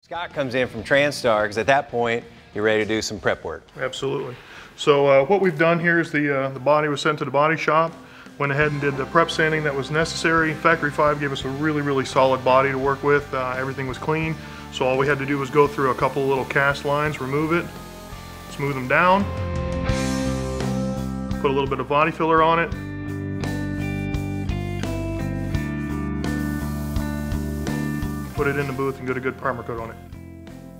Scott comes in from Transtar because at that point you're ready to do some prep work. Absolutely. So what we've done here is the body was sent to the body shop, went ahead and did the prep sanding that was necessary. Factory 5 gave us a really solid body to work with. Everything was clean, so all we had to do was go through a couple of little cast lines, remove it, smooth them down, put a little bit of body filler on it, put it in the booth and get a good primer coat on it.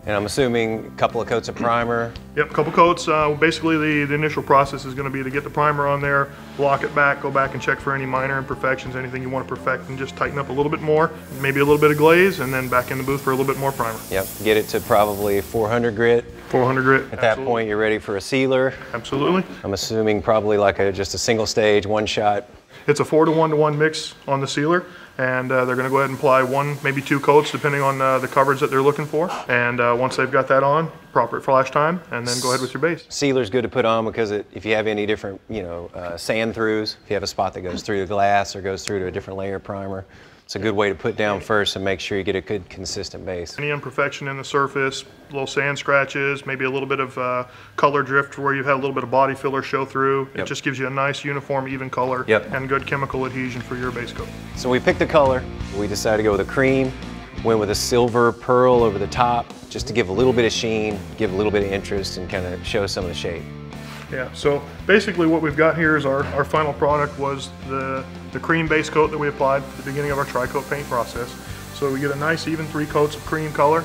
And I'm assuming a couple of coats of primer. Yep, a couple coats. Basically the initial process is going to be to get the primer on there, lock it back, go back and check for any minor imperfections, anything you want to perfect, and just tighten up a little bit more, maybe a little bit of glaze, and then back in the booth for a little bit more primer. Yep, get it to probably 400 grit. 400 grit. At that point you're ready for a sealer. Absolutely. I'm assuming probably like just a single stage, one shot. It's a 4-to-1 mix on the sealer, and they're going to go ahead and apply one, maybe two coats depending on the coverage that they're looking for. And once they've got that on, proper flash time, and then go ahead with your base. Sealer's good to put on because if you have any different, sand throughs, if you have a spot that goes through the glass or goes through to a different layer of primer, it's a good way to put down first and make sure you get a good consistent base. Any imperfection in the surface, little sand scratches, maybe a little bit of color drift where you've had a little bit of body filler show through. Yep. It just gives you a nice uniform, even color, and good chemical adhesion for your base coat. So we picked the color. We decided to go with a cream, went with a silver pearl over the top just to give a little bit of sheen, give a little bit of interest, and kind of show some of the shape. Yeah, so basically what we've got here is our final product was the cream base coat that we applied at the beginning of our tri-coat paint process. So we get a nice even 3 coats of cream color,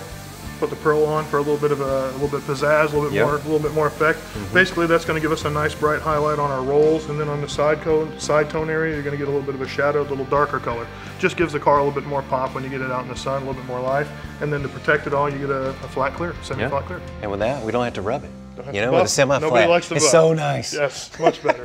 put the pearl on for a little bit pizzazz, a little bit more effect. Basically that's going to give us a nice bright highlight on our rolls, and then on the side tone area you're going to get a little bit of a shadow, a little darker color. Just gives the car a little bit more pop when you get it out in the sun, a little bit more life. And then to protect it all you get a flat clear, semi-flat clear. And with that we don't have to rub it. With a Nobody semi-flat, likes to it's so nice. Yes, much better.